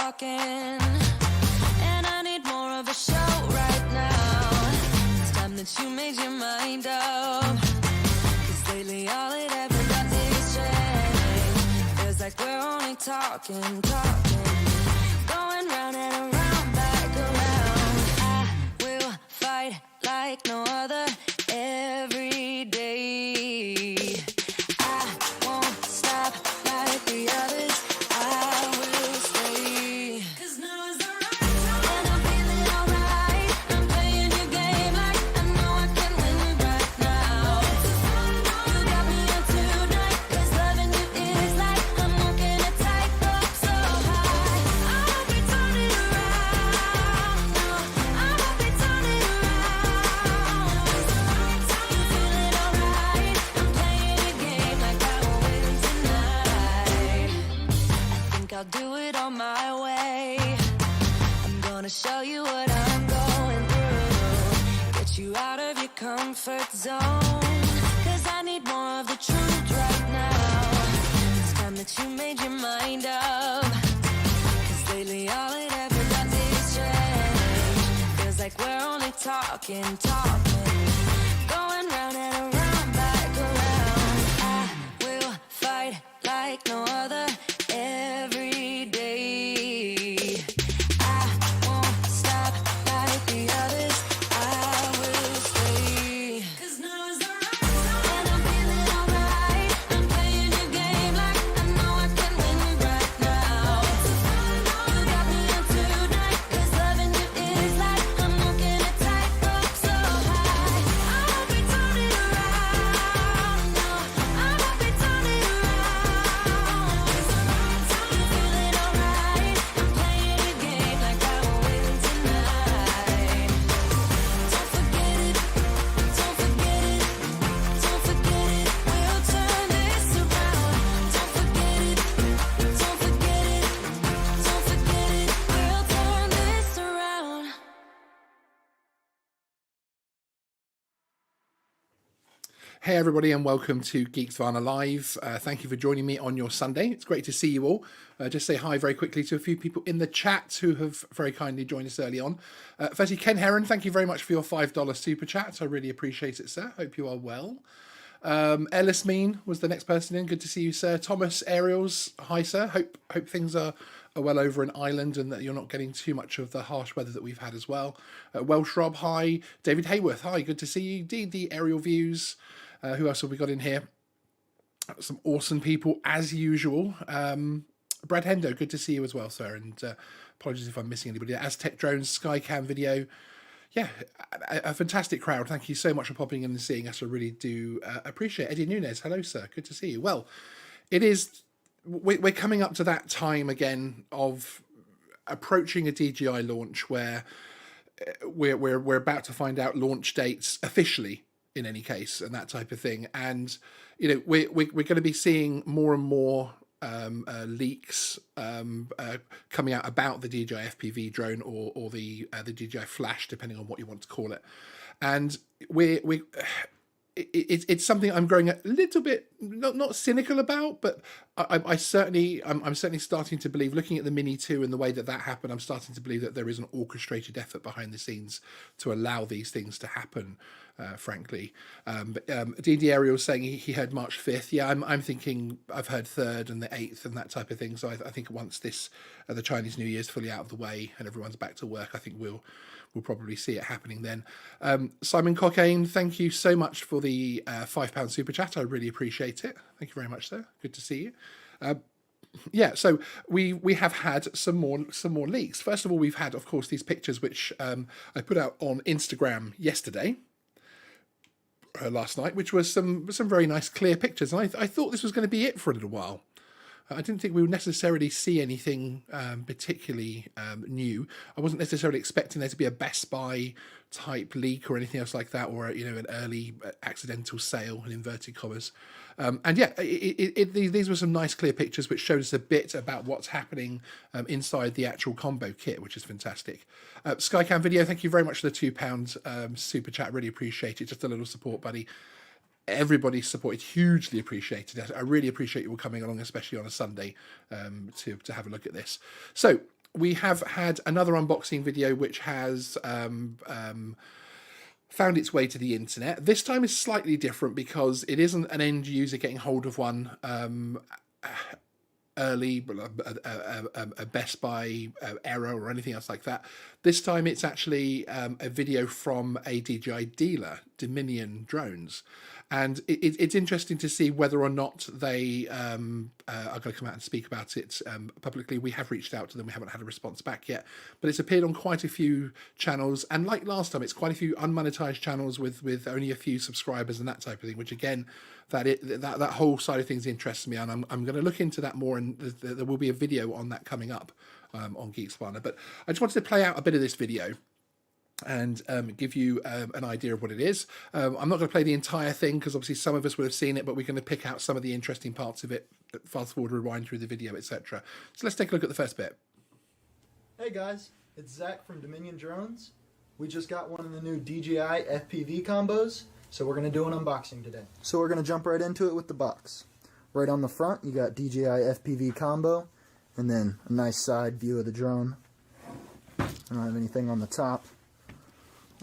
talking, and I need more of a show right now. It's time that you made your mind up, 'cause lately all it ever does is change. Feels like we're only talking, going round and around, back around. I will fight like no other every day. I won't stop like the others. I will stay. 'Cause now is the right time, and I'm feeling alright. I'm playing your game like I know I can win right now. You got me up tonight, 'cause loving you is like I'm walking a tightrope so high. I won't be turning around, no, I won't be turning around. You feeling alright? I'm playing your game like I will win tonight. I think I'll do it on my way. I'm gonna show you what I'm going through, get you out of your comfort zone, 'cause I need more of the truth right now. It's time that you made your mind up, 'cause lately all it ever does is change. Feels like we're only talking, going round and around, back around. I will fight like no other every day. I won't stop like the others. I will stay. 'Cause now is the right time, and I'm feeling alright. I'm playing your game like I know I can win right now. You got me up tonight, 'cause loving you is like I'm walking a tightrope so high. I won't be turning around, no, I won't be turning around. You feeling alright? I'm playing your game like I will win tonight. Don't forget it, don't forget it, don't forget it. We'll turn this around. Don't forget it, don't forget it, don't forget it. We'll turn this around. Hey everybody, and welcome to Geeksvana Live. Thank you for joining me on your Sunday. It's great to see you all. Just say hi very quickly to a few people in the chat who have very kindly joined us early on. Firstly, Ken Heron, thank you very much for your $5 super chat. I really appreciate it, sir. Hope you are well. Ellis Mean was the next person in. Good to see you, sir. Thomas Ariels, hi, sir. Hope things are well over in Ireland and that you're not getting too much of the harsh weather that we've had as well. Welsh Rob, hi. David Hayworth, hi. Good to see you. DD Aerial Views. Who else have we got in here? Some awesome people as usual. Brad Hendo, good to see you as well, sir. And apologies if I'm missing anybody. Aztec Drones, Skycam Video. Yeah, a fantastic crowd. Thank you so much for popping in and seeing us. I really do appreciate it. Eddie Nunez, hello, sir. Good to see you. Well, it is. We're coming up to that time again of approaching a DJI launch where we're about to find out launch dates officially, in any case, and that type of thing. And you know, we're going to be seeing more and more leaks coming out about the DJI FPV drone or the DJI Flash, depending on what you want to call it. And it's something I'm growing a little bit not cynical about, but I'm certainly starting to believe, looking at the Mini 2 and the way that happened, I'm starting to believe that there is an orchestrated effort behind the scenes to allow these things to happen. Frankly, DD Ariel saying he heard March 5th. Yeah, I'm thinking I've heard 3rd and the 8th and that type of thing. So I think once this the Chinese New Year is fully out of the way and everyone's back to work, I think we'll probably see it happening then. Simon Cockayne, thank you so much for the £5 super chat. I really appreciate it. Thank you very much, sir. Good to see you. Yeah, so we have had some more leaks. First of all, we've had, of course, these pictures which I put out on Instagram yesterday. Last night, which was some very nice clear pictures. And I thought this was going to be it for a little while. I didn't think we would necessarily see anything particularly new. I wasn't necessarily expecting there to be a Best Buy type leak or anything else like that, or an early accidental sale in inverted commas. And yeah, these were some nice clear pictures which showed us a bit about what's happening inside the actual combo kit, which is fantastic. Skycam Video, thank you very much for the £2 super chat. Really appreciate it. Just a little support, buddy. Everybody's support is hugely appreciated. I really appreciate you all coming along, especially on a Sunday, to have a look at this. So we have had another unboxing video which has found its way to the internet. This time is slightly different because it isn't an end user getting hold of one early, a Best Buy error or anything else like that. This time it's actually a video from a DJI Dealer, Dominion drones. And it's interesting to see whether or not they are going to come out and speak about it publicly. We have reached out to them. We haven't had a response back yet. But it's appeared on quite a few channels. And like last time, it's quite a few unmonetized channels with only a few subscribers and that type of thing, which again, that whole side of things interests me. And I'm going to look into that more. And there will be a video on that coming up on Geeksvana. But I just wanted to play out a bit of this video and give you an idea of what it is. I'm not going to play the entire thing because obviously some of us would have seen it, but we're going to pick out some of the interesting parts of it, fast forward, rewind through the video, etc. So let's take a look at the first bit. Hey guys, it's Zach from Dominion Drones. We just got one of the new DJI FPV combos, so we're going to do an unboxing today. So we're going to jump right into it with the box. Right on the front, you got DJI FPV combo, and then a nice side view of the drone. I don't have anything on the top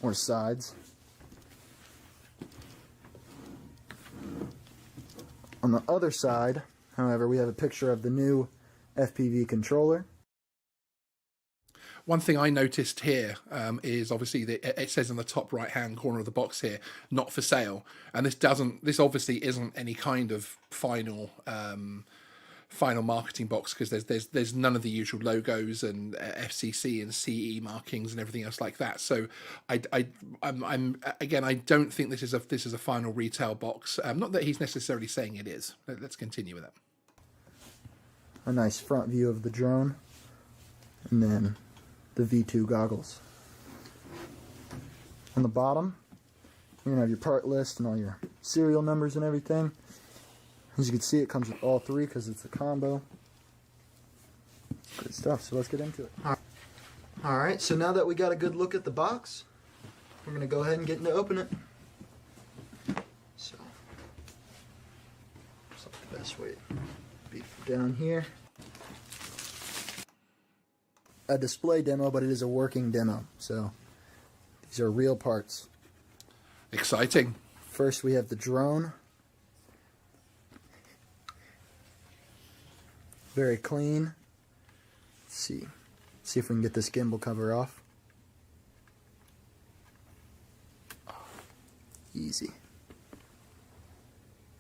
or sides. On the other side, however, we have a picture of the new FPV controller. One thing I noticed here is obviously that it says in the top right hand corner of the box here, not for sale. And this obviously isn't any kind of final marketing box because there's none of the usual logos and FCC and CE markings and everything else like that. So I'm again, I don't think this is a final retail box. Not that he's necessarily saying it is. Let's continue with that. A nice front view of the drone, and then the V2 goggles. On the bottom, you're gonna have your part list and all your serial numbers and everything. As you can see, it comes with all three because it's a combo. Good stuff, so let's get into it. Alright, so now that we got a good look at the box, we're going to go ahead and get into open it. So, that's like the best way to be down here. A display demo, but it is a working demo, so these are real parts. Exciting. First we have the drone. Very clean. Let's see if we can get this gimbal cover off. Oh, easy.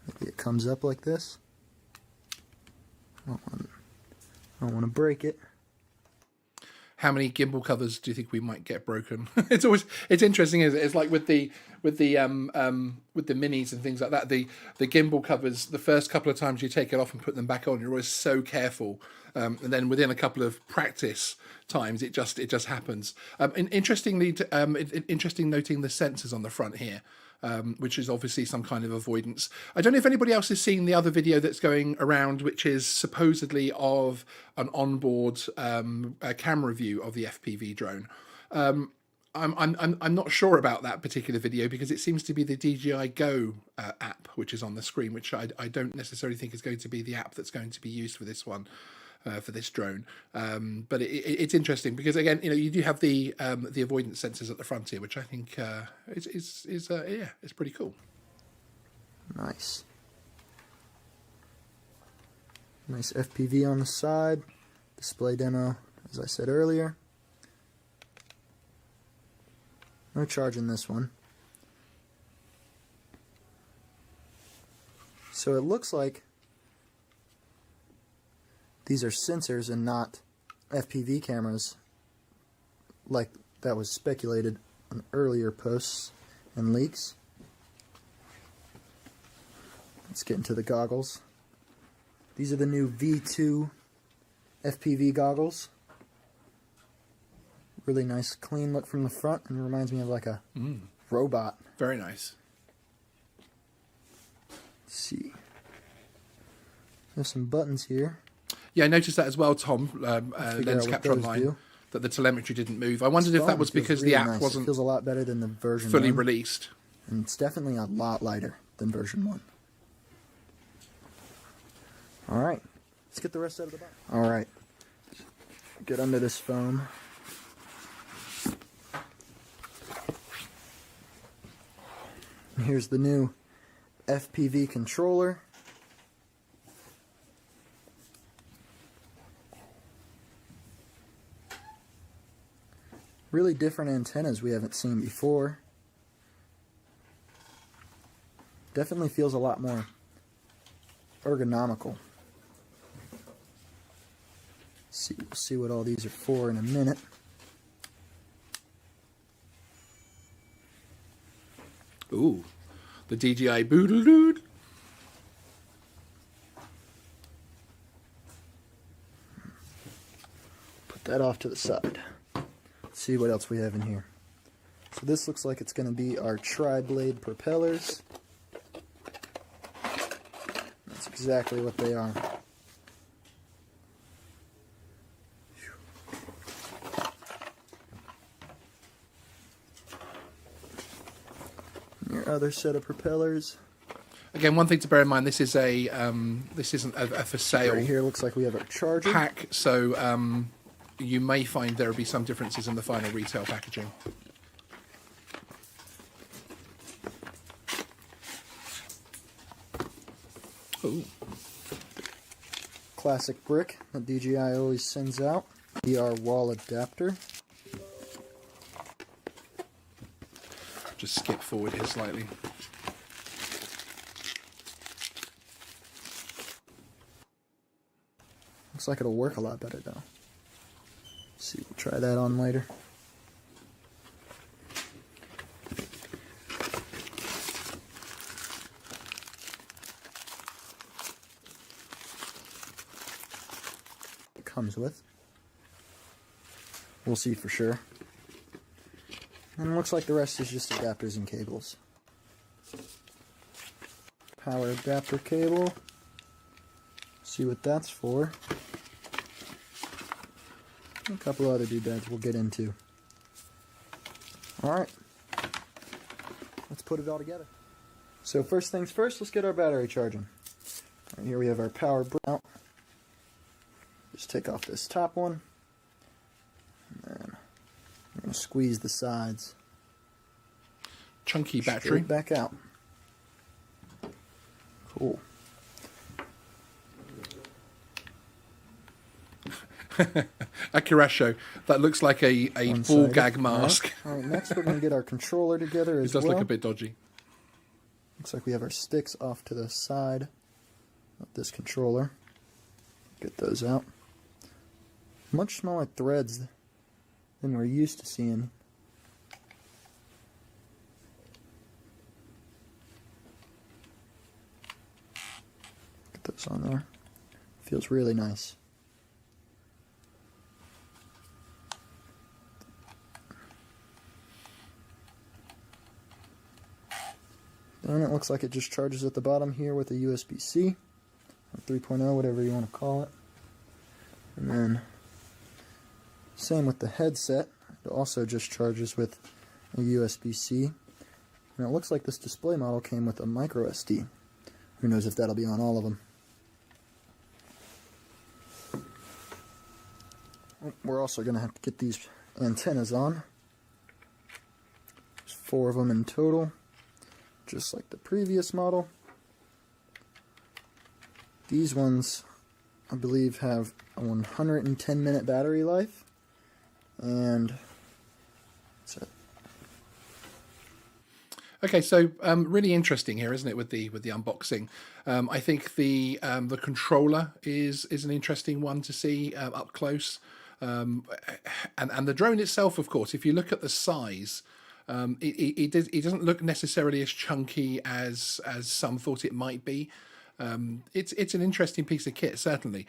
Maybe it comes up like this. I don't want to break it. How many gimbal covers do you think we might get broken? It's interesting, isn't it? It's like with the minis and things like that. The gimbal covers, the first couple of times you take it off and put them back on, you're always so careful, and then within a couple of practice times, it just happens. Interesting noting the sensors on the front here. Which is obviously some kind of avoidance. I don't know if anybody else has seen the other video that's going around, which is supposedly of an onboard camera view of the FPV drone. I'm not sure about that particular video because it seems to be the DJI Go app, which is on the screen, which I don't necessarily think is going to be the app that's going to be used for this one. For this drone, but it's interesting because again, you do have the avoidance sensors at the front here, which I think it's pretty cool. Nice FPV on the side, display demo, as I said earlier. No charge in this one. So it looks like these are sensors and not FPV cameras like that was speculated on earlier posts and leaks. Let's get into the goggles. These are the new V2 FPV goggles. Really nice clean look from the front, and it reminds me of like a robot. Very nice. Let's see. There's some buttons here. Yeah, I noticed that as well, Tom, lens capture online, that the telemetry didn't move. I wondered if that was because the app wasn't it feels a lot better than the version fully 1. released. And it's definitely a lot lighter than version 1. Alright, let's get the rest out of the box. Alright, Get under this foam. And here's the new FPV controller. Really different antennas we haven't seen before. Definitely feels a lot more ergonomical. We'll see what all these are for in a minute. Ooh, the DJI Boodle Dude. Put that off to the side. Let's see what else we have in here. So this looks like it's going to be our tri-blade propellers. That's exactly what they are. Your other set of propellers. Again, one thing to bear in mind: this is a this isn't a for sale Right here looks like we have our charger. pack, so you may find there will be some differences in the final retail packaging. Ooh. Classic brick that DJI always sends out. Our wall adapter. Just skip forward here slightly. Looks like it'll work a lot better though. Let's see, we'll try that on later. It comes with. We'll see for sure. And it looks like the rest is just adapters and cables. Power adapter cable. See what that's for. A couple other doodads we'll get into. Alright. Let's put it all together. So first things first, let's get our battery charging. Right here we have our power brick out. Just take off this top one. And then I'm going to squeeze the sides. Chunky battery. Straight back out. Cool. A Curasho. That looks like a ball One-sided. gag mask. Alright, next we're going to get our controller together It as does well. look a bit dodgy. Looks like we have our sticks off to the side of this controller. Get those out. Much smaller threads than we're used to seeing. Get those on there. Feels really nice. Then it looks like it just charges at the bottom here with a USB-C, or 3.0, whatever you want to call it. And then, same with the headset. It also just charges with a USB-C. And it looks like this display model came with a micro SD. Who knows if that'll be on all of them. We're also going to have to get these antennas on. There's 4 of them in total, just like the previous model. These ones, I believe, have a 110-minute battery life, and that's it. Okay, so really interesting here, isn't it, with the unboxing? I think the controller is an interesting one to see up close, and the drone itself, of course. If you look at the size, it doesn't look necessarily as chunky as some thought it might be. It's an interesting piece of kit, certainly.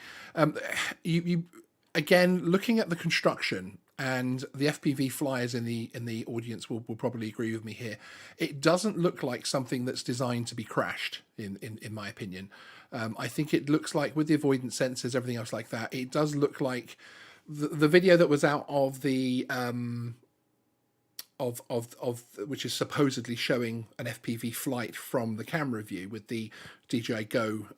You again, looking at the construction, and the FPV flyers in the audience will probably agree with me here. It doesn't look like something that's designed to be crashed, in my opinion. I think it looks like, with the avoidance sensors, everything else like that, it does look like the video that was out of the which is supposedly showing an FPV flight from the camera view with the DJI Go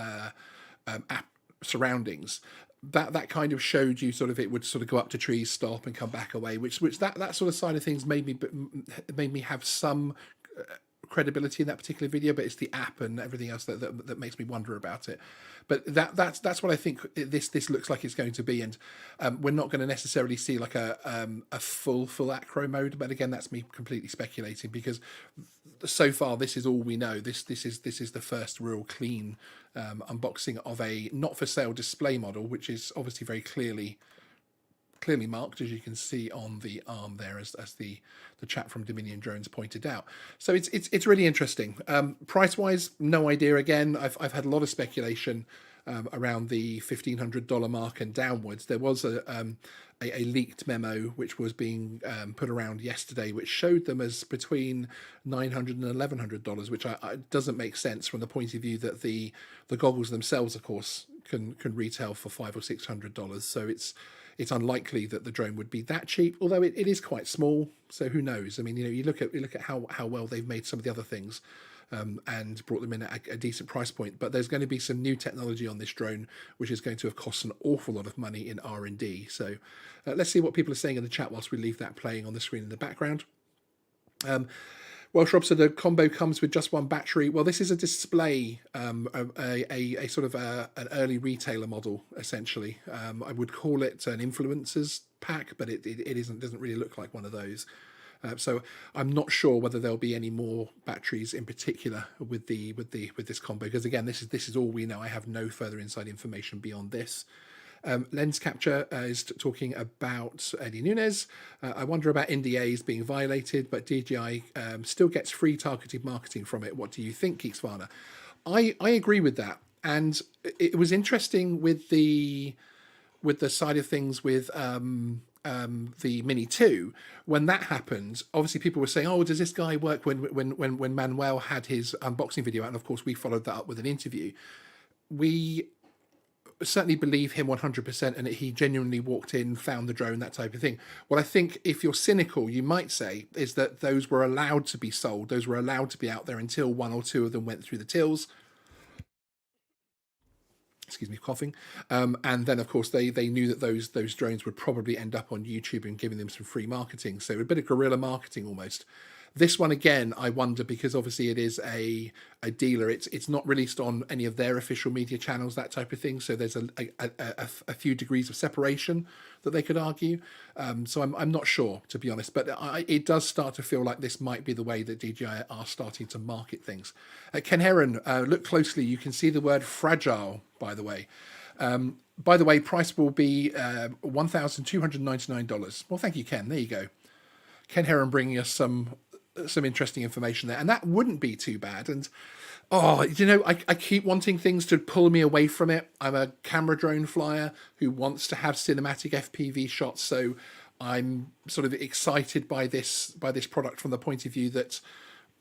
app surroundings. that kind of showed you sort of it would sort of go up to trees, stop, and come back away, which that sort of side of things made me have some credibility in that particular video, but it's the app and everything else that makes me wonder about it. But that's what I think this looks like it's going to be, and we're not going to necessarily see like a full acro mode. But again, that's me completely speculating, because so far this is all we know. This is the first real clean unboxing of a not for sale display model, which is obviously very clearly marked, as you can see on the arm there, as the chat from Dominion Drones pointed out. So it's really interesting. Price wise, no idea. Again, I've had a lot of speculation around the $1,500 mark and downwards. There was a leaked memo which was being put around yesterday, which showed them as between $900 and $1,100, which doesn't make sense from the point of view that the goggles themselves, of course, can retail for $500 or $600. So it's unlikely that the drone would be that cheap, although it is quite small. So who knows? I mean, you look at how well they've made some of the other things and brought them in at a decent price point. But there's going to be some new technology on this drone, which is going to have cost an awful lot of money in R&D. So let's see what people are saying in the chat whilst we leave that playing on the screen in the background. Welsh Rob said the combo comes with just one battery. Well, this is a display, a sort of an early retailer model, essentially. I would call it an influencers pack, but it doesn't really look like one of those. So I'm not sure whether there'll be any more batteries in particular with this combo, because again, this is all we know. I have no further inside information beyond this. Lens Capture is talking about Eddie Nunes. I wonder about NDAs being violated, but DJI still gets free targeted marketing from it. What do you think, Geeksvana? I agree with that, and it was interesting with the side of things with the Mini 2. When that happened, obviously people were saying, "Oh, does this guy work?" When Manuel had his unboxing video out, and of course we followed that up with an interview. We certainly believe him 100%, and he genuinely walked in, found the drone, that type of thing. What I think, if you're cynical, you might say, is that those were allowed to be sold, those were allowed to be out there until one or two of them went through the tills. Excuse me, coughing. And then, of course, they knew that those drones would probably end up on YouTube and giving them some free marketing. So a bit of guerrilla marketing almost. This one, again, I wonder, because obviously it is a dealer. It's not released on any of their official media channels, that type of thing. So there's a few degrees of separation that they could argue. So I'm not sure, to be honest. But it does start to feel like this might be the way that DJI are starting to market things. Ken Heron, look closely. You can see the word fragile, by the way. By the way, price will be $1,299. Well, thank you, Ken. There you go. Ken Heron bringing us some interesting information there, and that wouldn't be too bad. And I keep wanting things to pull me away from it. I'm a camera drone flyer who wants to have cinematic FPV shots, so I'm sort of excited by this product from the point of view that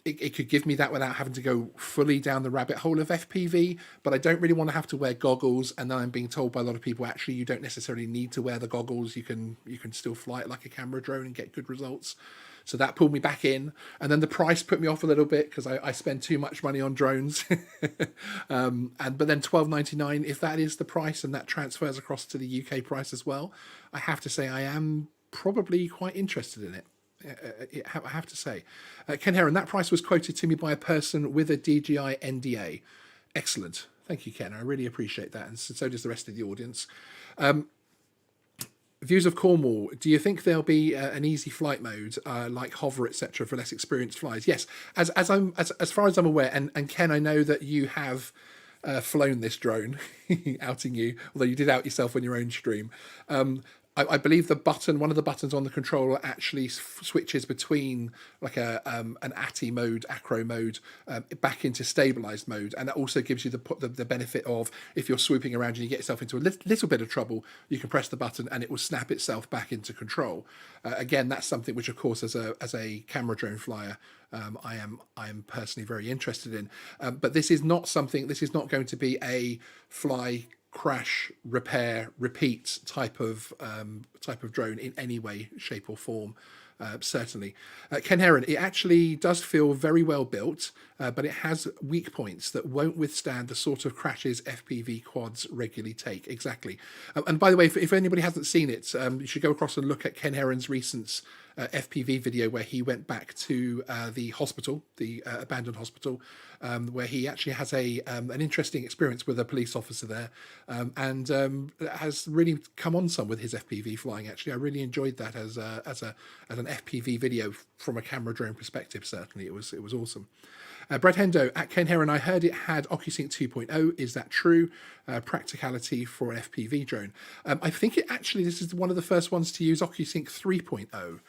it could give me that without having to go fully down the rabbit hole of FPV. But I don't really want to have to wear goggles, and then I'm being told by a lot of people, actually, you don't necessarily need to wear the goggles. You can still fly it like a camera drone and get good results. So that pulled me back in, and then the price put me off a little bit, because I spend too much money on drones. But then $12.99, if that is the price and that transfers across to the UK price as well, I have to say I am probably quite interested in it. I have to say. Ken Heron, that price was quoted to me by a person with a DJI NDA. Excellent. Thank you, Ken. I really appreciate that, and so does the rest of the audience. Views of Cornwall. Do you think there'll be an easy flight mode like hover, etc., for less experienced flyers? Yes, as far as I'm aware, and Ken, I know that you have flown this drone, outing you, although you did out yourself on your own stream. I believe one of the buttons on the controller actually switches between like an ATI mode, acro mode, back into stabilized mode, and that also gives you the benefit of, if you're swooping around and you get yourself into a little bit of trouble, you can press the button and it will snap itself back into control. Again, that's something which, of course, as a camera drone flyer, I am personally very interested in. But this is not going to be a fly, crash, repair, repeat type of drone in any way, shape or form. certainly. Ken Heron, it actually does feel very well built, but it has weak points that won't withstand the sort of crashes FPV quads regularly take. Exactly. And by the way, if anybody hasn't seen it, you should go across and look at Ken Heron's recent FPV video where he went back to the hospital, the abandoned hospital, where he actually has an interesting experience with a police officer there, and has really come on some with his FPV flying. Actually, I really enjoyed that as an FPV video from a camera drone perspective. Certainly, it was awesome. Brad Hendo at Ken Heron, I heard it had OcuSync 2.0. Is that true? Practicality for an FPV drone. I think this is one of the first ones to use OcuSync 3.0.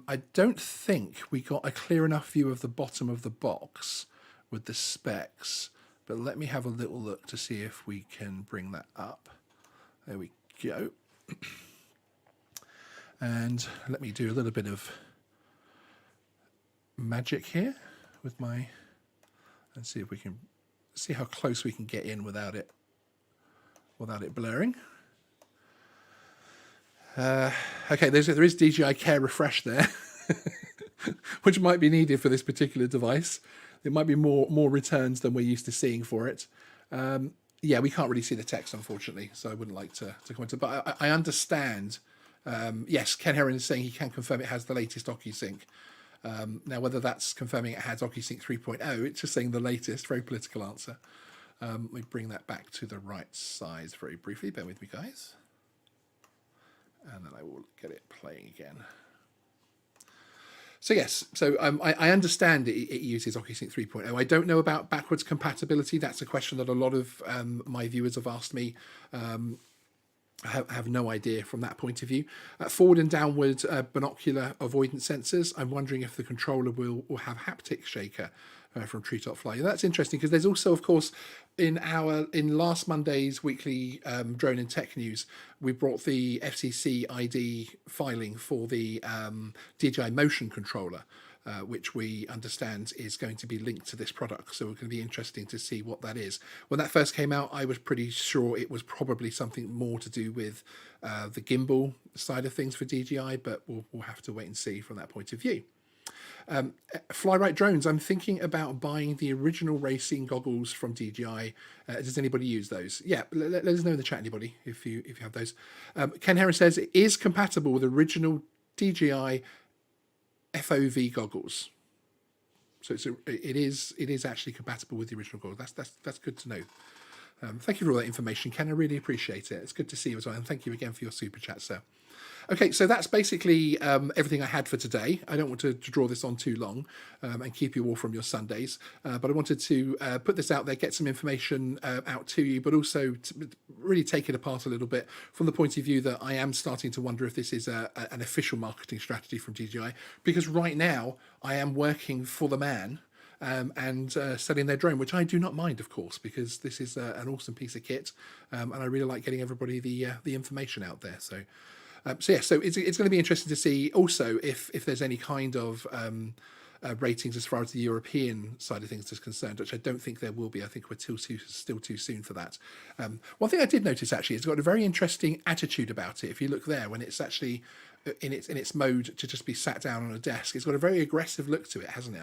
I don't think we got a clear enough view of the bottom of the box with the specs, but let me have a little look to see if we can bring that up. There we go. And let me do a little bit of magic here with and see if we can see how close we can get in without it blurring. Okay, there is DJI Care Refresh there, which might be needed for this particular device. There might be more returns than we're used to seeing for it. Yeah, we can't really see the text, unfortunately, so I wouldn't like to comment. But I understand. Yes, Ken Heron is saying he can confirm it has the latest OcuSync. Now, whether that's confirming it has OcuSync 3.0, it's just saying the latest. Very political answer. Let me bring that back to the right size very briefly. Bear with me, guys. And then I will get it playing again. So yes, I understand it uses OcuSync 3.0. I don't know about backwards compatibility. That's a question that a lot of my viewers have asked me. Have no idea from that point of view. Forward and downward binocular avoidance sensors. I'm wondering if the controller will have haptic shaker from Treetop Fly. That's interesting because there's also, of course, in last Monday's weekly Drone and Tech News, we brought the FCC ID filing for the DJI Motion controller, which we understand is going to be linked to this product. So it's going to be interesting to see what that is. When that first came out, I was pretty sure it was probably something more to do with the gimbal side of things for DJI, but we'll have to wait and see from that point of view. Fly-right drones. I'm thinking about buying the original racing goggles from DJI. Does anybody use those? Yeah, let us know in the chat, anybody, if you have those. Ken Harris says it is compatible with original DJI FOV goggles. So it is actually compatible with the original goggles. That's good to know. Thank you for all that information, Ken. I really appreciate it. It's good to see you as well, and thank you again for your super chat, sir. Okay, so that's basically everything I had for today. I don't want to draw this on too long and keep you all from your Sundays, but I wanted to put this out there, get some information out to you, but also to really take it apart a little bit from the point of view that I am starting to wonder if this is an official marketing strategy from DJI, because right now I am working for the man and selling their drone, which I do not mind, of course, because this is an awesome piece of kit, and I really like getting everybody the information out there. So it's going to be interesting to see also if there's any kind of ratings as far as the European side of things is concerned, which I don't think there will be. I think we're still too soon for that. One thing I did notice actually, it's got a very interesting attitude about it. If you look there, when it's actually in its mode to just be sat down on a desk, it's got a very aggressive look to it, hasn't it?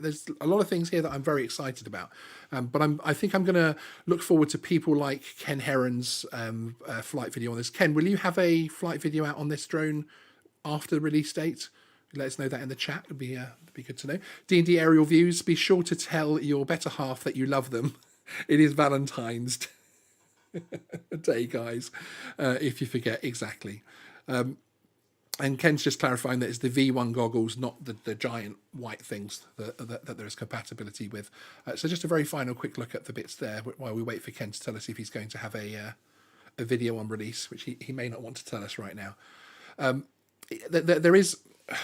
There's a lot of things here that I'm very excited about, but I think I'm going to look forward to people like Ken Heron's flight video on this. Ken, will you have a flight video out on this drone after the release date? Let us know that in the chat. It'd be good to know. D&D aerial views. Be sure to tell your better half that you love them. It is Valentine's Day, guys. If you forget, exactly. And Ken's just clarifying that it's the V1 goggles, not the giant white things that there is compatibility with. So just a very final quick look at the bits there while we wait for Ken to tell us if he's going to have a video on release, which he may not want to tell us right now. There is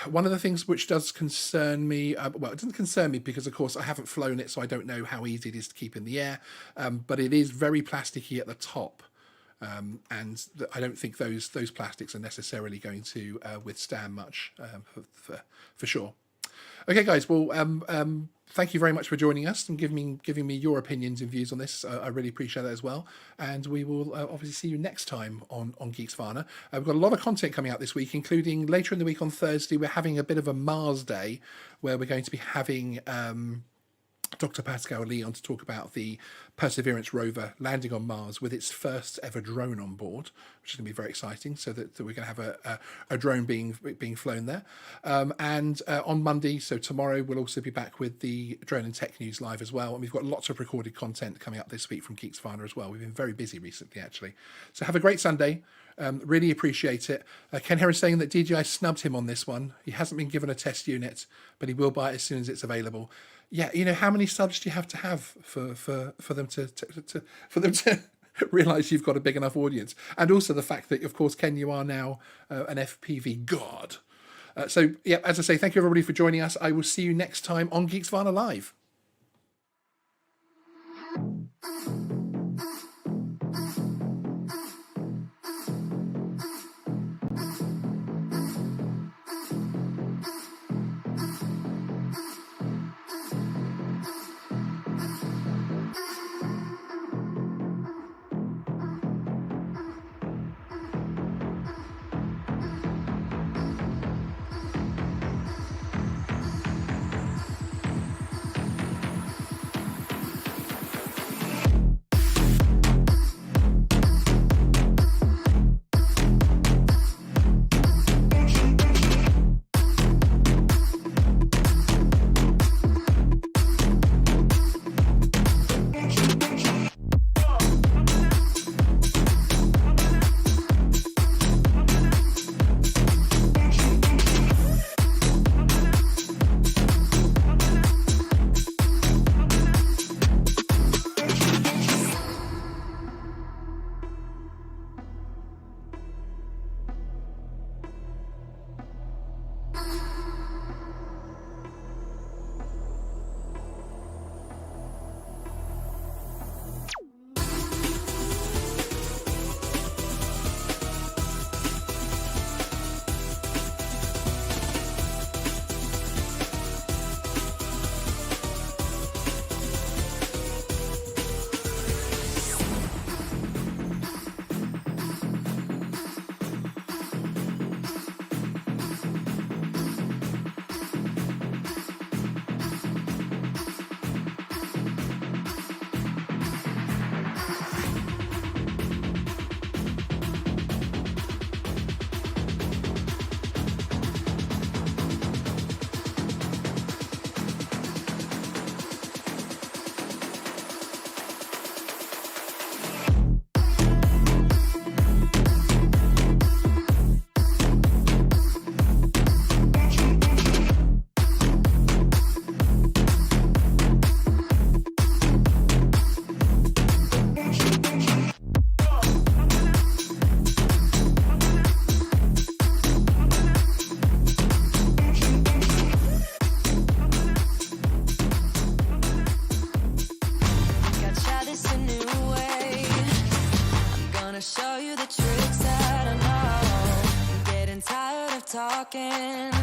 one of the things which does concern me. Well, it doesn't concern me because, of course, I haven't flown it, so I don't know how easy it is to keep in the air. But it is very plasticky at the top. And I don't think those plastics are necessarily going to withstand much for sure. Okay, guys. Well, thank you very much for joining us and giving me your opinions and views on this. I really appreciate that as well. And we will obviously see you next time on Geeksvana. We've got a lot of content coming out this week, including later in the week on Thursday. We're having a bit of a Mars Day where we're going to be having Dr. Pascal Leon to talk about the Perseverance rover landing on Mars with its first ever drone on board, which is going to be very exciting. So that we're going to have a drone being flown there. And on Monday, so tomorrow, we'll also be back with the Drone and Tech News live as well. And we've got lots of recorded content coming up this week from Geeksvana as well. We've been very busy recently, actually. So have a great Sunday. Really appreciate it. Ken Heron saying that DJI snubbed him on this one. He hasn't been given a test unit, but he will buy it as soon as it's available. Yeah, you know, how many subs do you have to have for them to realise you've got a big enough audience? And also the fact that, of course, Ken, you are now an FPV god. So, yeah, as I say, thank you everybody for joining us. I will see you next time on Geeksvana Live. Show you the tricks that I know. I'm getting tired of talking.